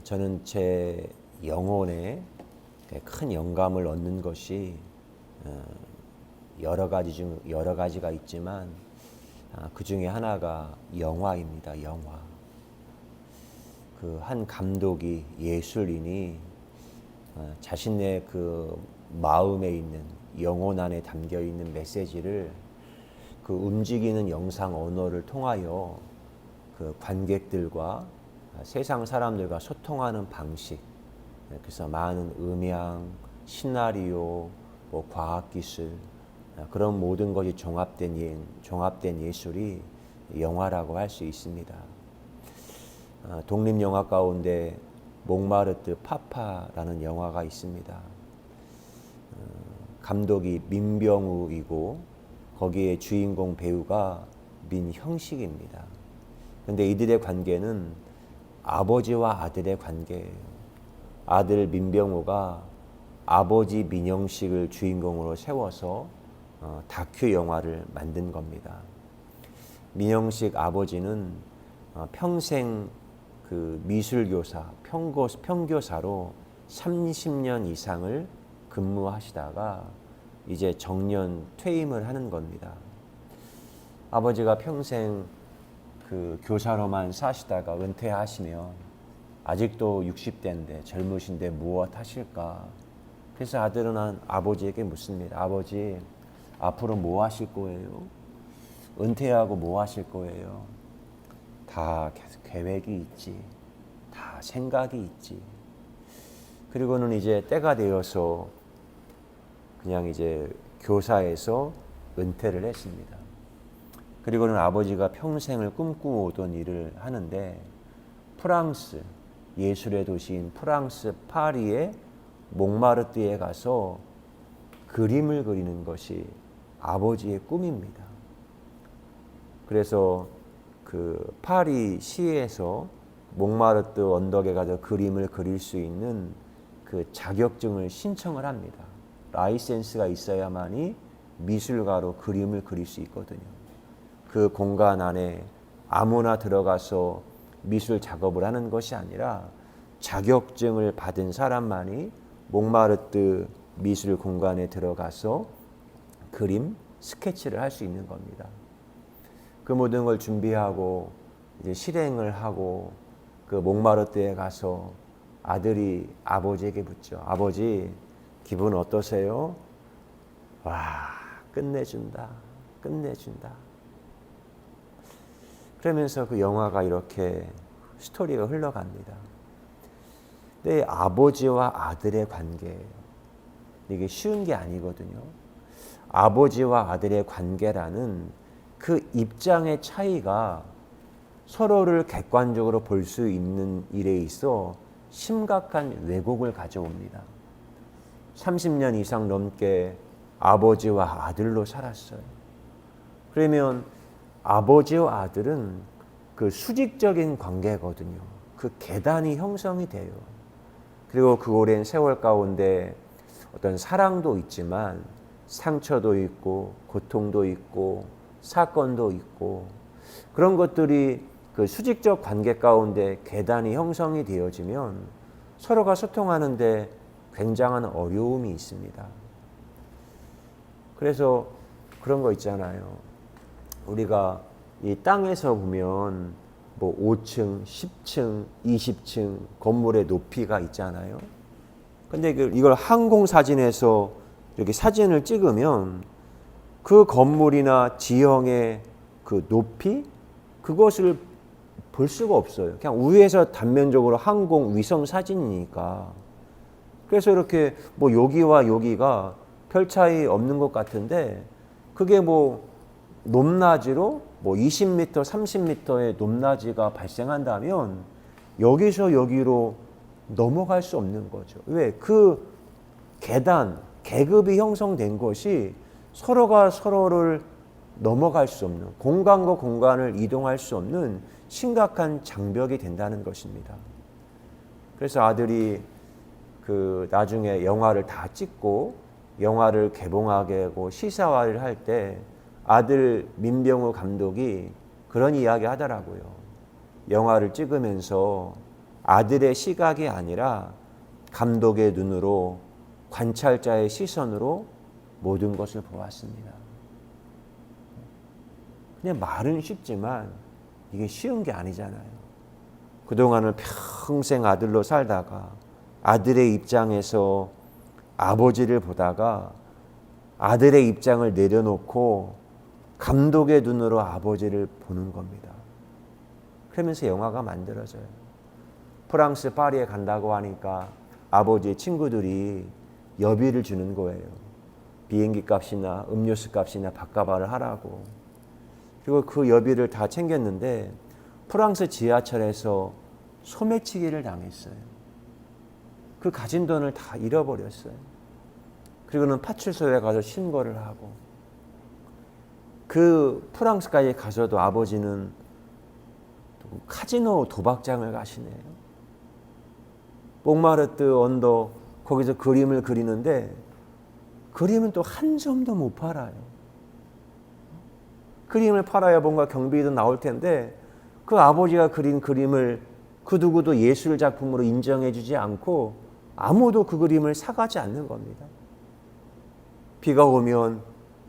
저는 제 영혼에 큰 영감을 얻는 것이 여러 가지가 있지만 그 중에 하나가 영화입니다. 영화. 그 한 감독이 예술인이 자신의 그 마음에 있는 영혼 안에 담겨 있는 메시지를 그 움직이는 영상 언어를 통하여 그 관객들과 세상 사람들과 소통하는 방식, 그래서 많은 음향, 시나리오, 뭐 과학기술, 그런 모든 것이 종합된 예술이 영화라고 할 수 있습니다. 독립영화 가운데 몽마르트 파파라는 영화가 있습니다. 감독이 민병우이고 거기에 주인공 배우가 민형식입니다. 그런데 이들의 관계는 아버지와 아들의 관계예요. 아들 민병우가 아버지 민형식을 주인공으로 세워서 다큐 영화를 만든 겁니다. 민형식 아버지는 평생 그 미술교사, 평교사로 30년 이상을 근무하시다가 이제 정년 퇴임을 하는 겁니다. 아버지가 평생 그 교사로만 사시다가 은퇴하시면 아직도 60대인데 젊으신데 무엇 하실까? 그래서 아들은 아버지에게 묻습니다. 아버지, 앞으로 뭐 하실 거예요? 은퇴하고 뭐 하실 거예요? 다 계획이 있지. 다 생각이 있지. 그리고는 이제 때가 되어서 그냥 이제 교사에서 은퇴를 했습니다. 그리고는 아버지가 평생을 꿈꾸어오던 일을 하는데 프랑스, 예술의 도시인 프랑스 파리의 몽마르트에 가서 그림을 그리는 것이 아버지의 꿈입니다. 그래서 그 파리 시에서 몽마르트 언덕에 가서 그림을 그릴 수 있는 그 자격증을 신청을 합니다. 라이센스가 있어야만이 미술가로 그림을 그릴 수 있거든요. 그 공간 안에 아무나 들어가서 미술 작업을 하는 것이 아니라 자격증을 받은 사람만이 몽마르트 미술 공간에 들어가서 그림, 스케치를 할 수 있는 겁니다. 그 모든 걸 준비하고 이제 실행을 하고 그 몽마르트에 가서 아들이 아버지에게 묻죠. 아버지, 기분 어떠세요? 와, 끝내준다. 끝내준다. 그러면서 그 영화가 이렇게 스토리가 흘러갑니다. 근데 아버지와 아들의 관계, 이게 쉬운 게 아니거든요. 아버지와 아들의 관계라는 그 입장의 차이가 서로를 객관적으로 볼 수 있는 일에 있어 심각한 왜곡을 가져옵니다. 30년 이상 넘게 아버지와 아들로 살았어요. 그러면 아버지와 아들은 그 수직적인 관계거든요. 그 계단이 형성이 돼요. 그리고 그 오랜 세월 가운데 어떤 사랑도 있지만 상처도 있고 고통도 있고 사건도 있고 그런 것들이 그 수직적 관계 가운데 계단이 형성이 되어지면 서로가 소통하는데 굉장한 어려움이 있습니다. 그래서 그런 거 있잖아요. 우리가 이 땅에서 보면 뭐 5층, 10층, 20층 건물의 높이가 있잖아요. 근데 이걸 항공 사진에서 이렇게 사진을 찍으면 그 건물이나 지형의 그 높이, 그것을 볼 수가 없어요. 그냥 위에서 단면적으로 항공 위성 사진이니까. 그래서 이렇게 뭐 여기와 여기가 별 차이 없는 것 같은데 그게 뭐 높낮이로 뭐 20m, 30m의 높낮이가 발생한다면 여기서 여기로 넘어갈 수 없는 거죠. 왜? 그 계단, 계급이 형성된 것이 서로가 서로를 넘어갈 수 없는, 공간과 공간을 이동할 수 없는 심각한 장벽이 된다는 것입니다. 그래서 아들이 그 나중에 영화를 다 찍고 영화를 개봉하게 하고 시사화를 할 때 아들 민병우 감독이 그런 이야기 하더라고요. 영화를 찍으면서 아들의 시각이 아니라 감독의 눈으로, 관찰자의 시선으로 모든 것을 보았습니다. 그냥 말은 쉽지만 이게 쉬운 게 아니잖아요. 그동안은 평생 아들로 살다가 아들의 입장에서 아버지를 보다가 아들의 입장을 내려놓고 감독의 눈으로 아버지를 보는 겁니다. 그러면서 영화가 만들어져요. 프랑스 파리에 간다고 하니까 아버지의 친구들이 여비를 주는 거예요. 비행기 값이나 음료수 값이나 밥값을 하라고. 그리고 그 여비를 다 챙겼는데 프랑스 지하철에서 소매치기를 당했어요. 그 가진 돈을 다 잃어버렸어요. 그리고는 파출소에 가서 신고를 하고, 그 프랑스까지 가서도 아버지는 카지노 도박장을 가시네요. 몽마르트 언덕 거기서 그림을 그리는데 그림은 또 한 점도 못 팔아요. 그림을 팔아야 뭔가 경비도 나올 텐데 그 아버지가 그린 그림을 그 누구도 예술 작품으로 인정해 주지 않고 아무도 그 그림을 사가지 않는 겁니다. 비가 오면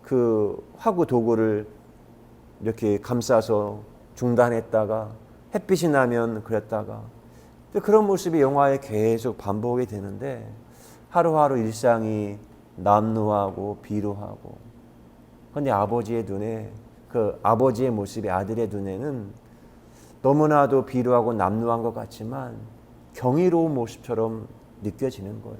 그 화구 도구를 이렇게 감싸서 중단했다가 햇빛이 나면 그랬다가, 그런 모습이 영화에 계속 반복이 되는데 하루하루 일상이 남루하고 비루하고, 그런데 아버지의 눈에, 그 아버지의 모습이 아들의 눈에는 너무나도 비루하고 남루한 것 같지만 경이로운 모습처럼 느껴지는 거예요.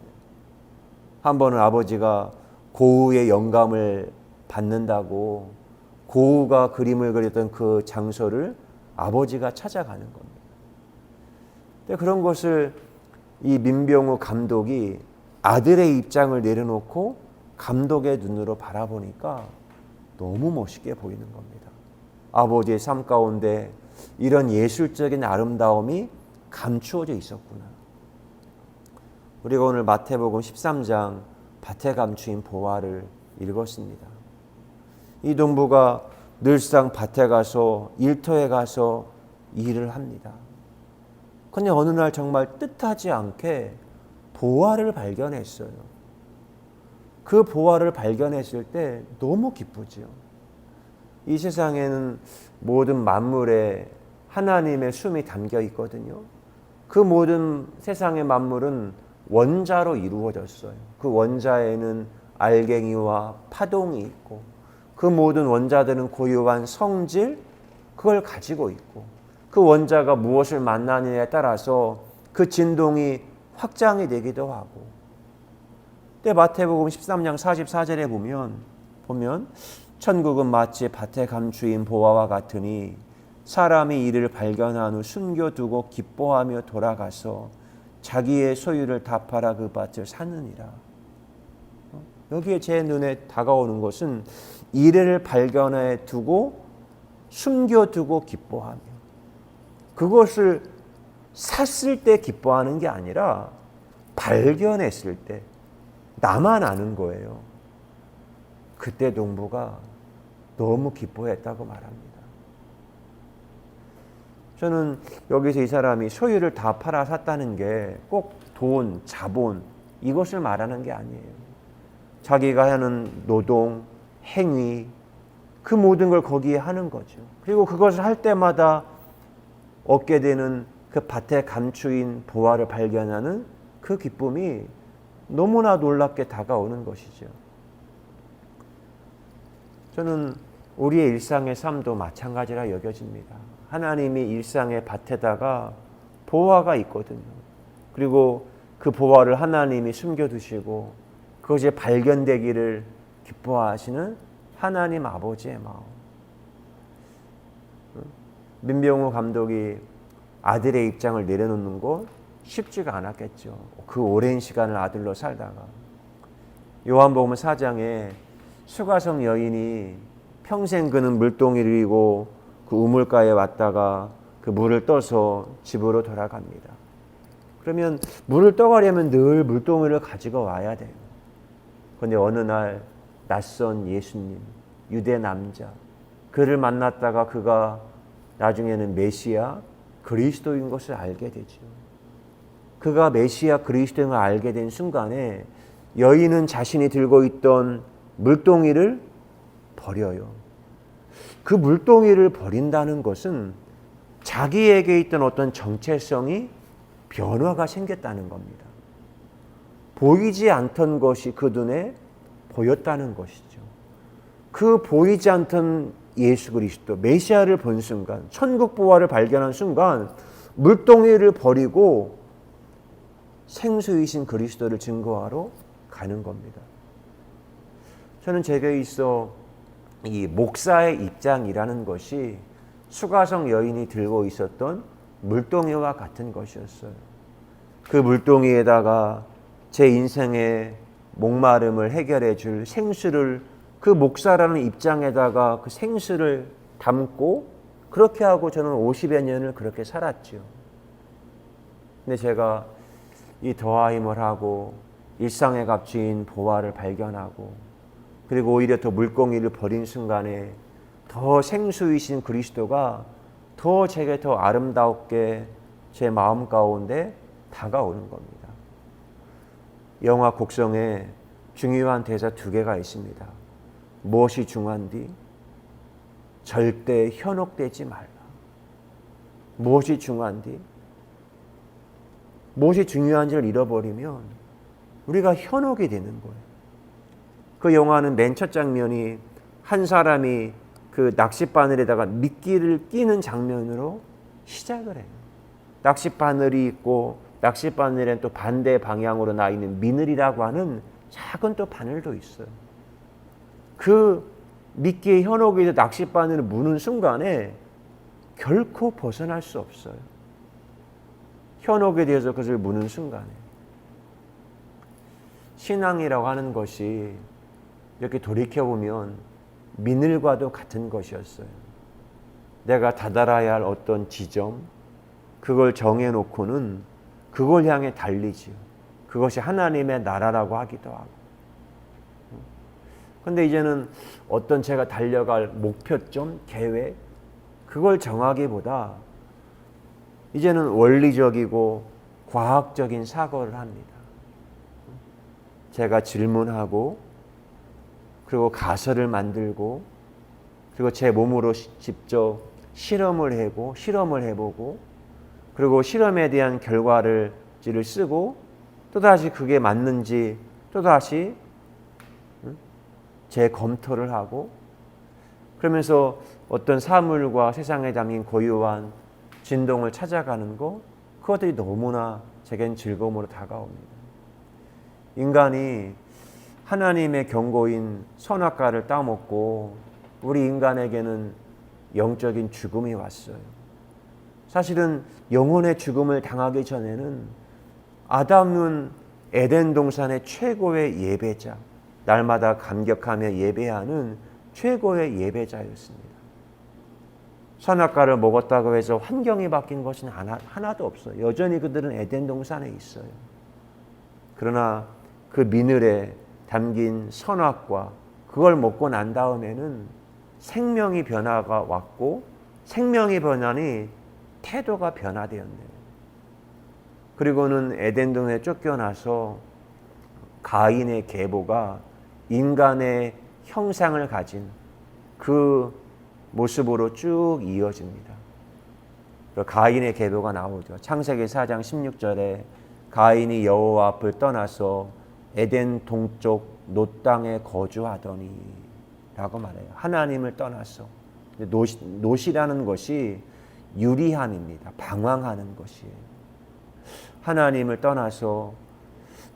한 번은 아버지가 고흐의 영감을 받는다고 고흐가 그림을 그렸던 그 장소를 아버지가 찾아가는 겁니다. 근데 그런 것을 이 민병우 감독이 아들의 입장을 내려놓고 감독의 눈으로 바라보니까 너무 멋있게 보이는 겁니다. 아버지의 삶 가운데 이런 예술적인 아름다움이 감추어져 있었구나. 우리가 오늘 마태복음 13장 밭에 감추인 보화를 읽었습니다. 이 농부가 늘상 밭에 가서 일터에 가서 일을 합니다. 그런데 어느 날 정말 뜻하지 않게 보화를 발견했어요. 그 보화를 발견했을 때 너무 기쁘죠. 이 세상에는 모든 만물에 하나님의 숨이 담겨 있거든요. 그 모든 세상의 만물은 원자로 이루어졌어요. 그 원자에는 알갱이와 파동이 있고, 그 모든 원자들은 고유한 성질, 그걸 가지고 있고, 그 원자가 무엇을 만나느냐에 따라서 그 진동이 확장이 되기도 하고. 근데 마태복음 13장 44절에 보면 천국은 마치 밭에 감추인 보화와 같으니 사람이 이를 발견한 후 숨겨두고 기뻐하며 돌아가서 자기의 소유를 다 팔아 그 밭을 사느니라. 여기에 제 눈에 다가오는 것은 이를 발견해 두고 숨겨두고 기뻐하며, 그것을 샀을 때 기뻐하는 게 아니라 발견했을 때 나만 아는 거예요. 그때 농부가 너무 기뻐했다고 말합니다. 저는 여기서 이 사람이 소유를 다 팔아 샀다는 게 꼭 돈, 자본 이것을 말하는 게 아니에요. 자기가 하는 노동, 행위, 그 모든 걸 거기에 하는 거죠. 그리고 그것을 할 때마다 얻게 되는 그 밭에 감추인 보화를 발견하는 그 기쁨이 너무나 놀랍게 다가오는 것이죠. 저는 우리의 일상의 삶도 마찬가지라 여겨집니다. 하나님이 일상의 밭에다가 보화가 있거든요. 그리고 그 보화를 하나님이 숨겨두시고 그것이 발견되기를 기뻐하시는 하나님 아버지의 마음. 민병우 감독이 아들의 입장을 내려놓는 것 쉽지가 않았겠죠. 그 오랜 시간을 아들로 살다가. 요한복음 4장에 수가성 여인이 평생 그는 물동이를 이고 그 우물가에 왔다가 그 물을 떠서 집으로 돌아갑니다. 그러면 물을 떠가려면 늘 물동이를 가지고 와야 돼요. 그런데 어느 날 낯선 예수님, 유대 남자, 그를 만났다가 그가 나중에는 메시아, 그리스도인 것을 알게 되죠. 그가 메시아 그리스도인 걸 알게 된 순간에 여인은 자신이 들고 있던 물동이를 버려요. 그 물동이를 버린다는 것은 자기에게 있던 어떤 정체성이 변화가 생겼다는 겁니다. 보이지 않던 것이 그 눈에 보였다는 것이죠. 그 보이지 않던 예수 그리스도 메시아를 본 순간, 천국 보화를 발견한 순간 물동이를 버리고 생수이신 그리스도를 증거하러 가는 겁니다. 저는 제게 있어 이 목사의 입장이라는 것이 수가성 여인이 들고 있었던 물동이와 같은 것이었어요. 그 물동이에다가 제 인생의 목마름을 해결해 줄 생수를 그 목사라는 입장에다가 그 생수를 담고 그렇게 하고 저는 50여 년을 그렇게 살았죠. 근데 제가 이 더하임을 하고 일상의 값주인 보화를 발견하고 그리고 오히려 더 물고기를 버린 순간에 더 생수이신 그리스도가 더 제게 더 아름답게 제 마음 가운데 다가오는 겁니다. 영화 곡성에 중요한 대사 2개가 있습니다. 무엇이 중요한디? 절대 현혹되지 말라. 무엇이 중요한디? 무엇이 중요한지를 잃어버리면 우리가 현혹이 되는 거예요. 그 영화는 맨 첫 장면이 한 사람이 그 낚싯바늘에다가 미끼를 끼는 장면으로 시작을 해요. 낚싯바늘이 있고 낚싯바늘엔 또 반대 방향으로 나 있는 미늘이라고 하는 작은 또 바늘도 있어요. 그 미끼의 현혹에서 낚싯바늘을 무는 순간에 결코 벗어날 수 없어요. 현혹에 대해서 그것을 무는 순간에. 신앙이라고 하는 것이 이렇게 돌이켜보면 미늘과도 같은 것이었어요. 내가 다다라야 할 어떤 지점, 그걸 정해놓고는 그걸 향해 달리지요. 그것이 하나님의 나라라고 하기도 하고. 근데 이제는 어떤 제가 달려갈 목표점, 계획, 그걸 정하기보다 이제는 원리적이고 과학적인 사고를 합니다. 제가 질문하고 그리고 가설을 만들고 그리고 제 몸으로 직접 실험을 해보고 그리고 실험에 대한 결과를 쓰고 또다시 그게 맞는지 또다시 재검토를 하고 그러면서 어떤 사물과 세상에 담긴 고유한 진동을 찾아가는 것, 그것들이 너무나 제겐 즐거움으로 다가옵니다. 인간이 하나님의 경고인 선악과를 따먹고 우리 인간에게는 영적인 죽음이 왔어요. 사실은 영혼의 죽음을 당하기 전에는 아담은 에덴 동산의 최고의 예배자, 날마다 감격하며 예배하는 최고의 예배자였습니다. 선악과를 먹었다고 해서 환경이 바뀐 것은 하나도 없어요. 여전히 그들은 에덴 동산에 있어요. 그러나 그 미늘에 담긴 선악과 그걸 먹고 난 다음에는 생명의 변화가 왔고 생명의 변화니 태도가 변화되었네요. 그리고는 에덴 동산에 쫓겨나서 가인의 계보가 인간의 형상을 가진 그 모습으로 쭉 이어집니다. 가인의 계보가 나오죠. 창세기 4장 16절에 가인이 여호와 앞을 떠나서 에덴 동쪽 놋 땅에 거주하더니 라고 말해요. 하나님을 떠나서. 놋이라는 것이 유리함입니다. 방황하는 것이에요. 하나님을 떠나서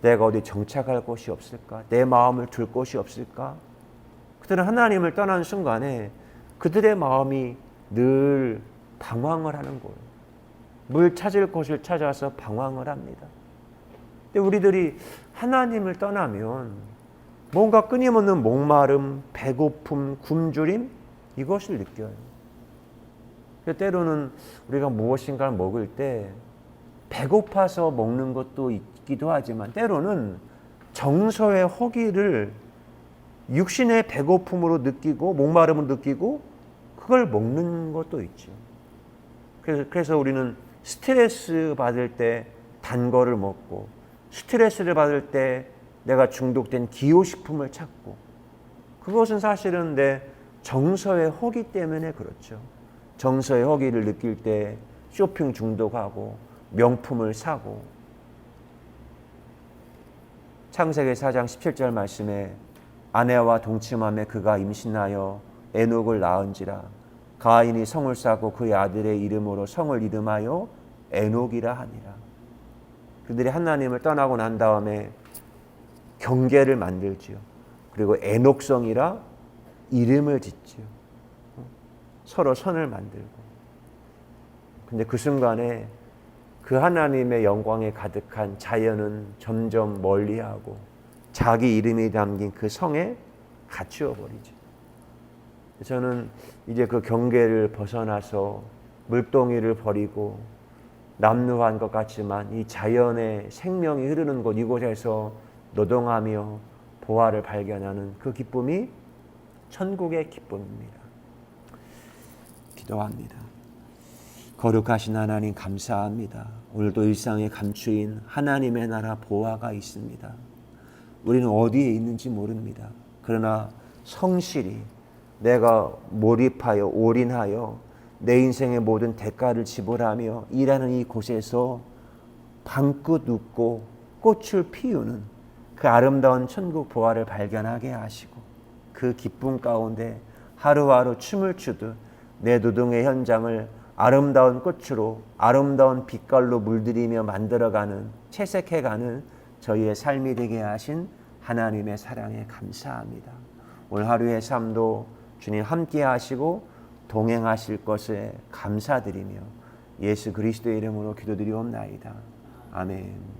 내가 어디 정착할 곳이 없을까? 내 마음을 둘 곳이 없을까? 그들은 하나님을 떠난 순간에 그들의 마음이 늘 방황을 하는 거예요. 물 찾을 곳을 찾아서 방황을 합니다. 근데 우리들이 하나님을 떠나면 뭔가 끊임없는 목마름, 배고픔, 굶주림 이것을 느껴요. 때로는 우리가 무엇인가를 먹을 때 배고파서 먹는 것도 있기도 하지만 때로는 정서의 허기를 육신의 배고픔으로 느끼고 목마름을 느끼고 그걸 먹는 것도 있죠. 그래서 우리는 스트레스 받을 때 단 거를 먹고, 스트레스를 받을 때 내가 중독된 기호식품을 찾고, 그것은 사실은 내 정서의 허기 때문에 그렇죠. 정서의 허기를 느낄 때 쇼핑 중독하고 명품을 사고. 창세기 4장 17절 말씀에 아내와 동침함에 그가 임신하여 에녹을 낳은지라. 가인이 성을 쌓고 그의 아들의 이름으로 성을 이름하여 에녹이라 하니라. 그들이 하나님을 떠나고 난 다음에 경계를 만들지요. 그리고 에녹성이라 이름을 짓지요. 서로 선을 만들고. 근데 그 순간에 그 하나님의 영광에 가득한 자연은 점점 멀리하고 자기 이름이 담긴 그 성에 갇히어 버리죠. 저는 이제 그 경계를 벗어나서 물동이를 버리고 남루한 것 같지만 이 자연의 생명이 흐르는 곳, 이곳에서 노동하며 보화를 발견하는 그 기쁨이 천국의 기쁨입니다. 기도합니다. 거룩하신 하나님 감사합니다. 오늘도 일상에 감추인 하나님의 나라 보화가 있습니다. 우리는 어디에 있는지 모릅니다. 그러나 성실히 내가 몰입하여 올인하여 내 인생의 모든 대가를 지불하며 일하는 이 곳에서 방긋 웃고 꽃을 피우는 그 아름다운 천국 보화를 발견하게 하시고, 그 기쁨 가운데 하루하루 춤을 추듯 내 노동의 현장을 아름다운 꽃으로, 아름다운 빛깔로 물들이며 만들어가는, 채색해가는 저희의 삶이 되게 하신 하나님의 사랑에 감사합니다. 오늘 하루의 삶도 주님 함께 하시고 동행하실 것에 감사드리며 예수 그리스도의 이름으로 기도드리옵나이다. 아멘.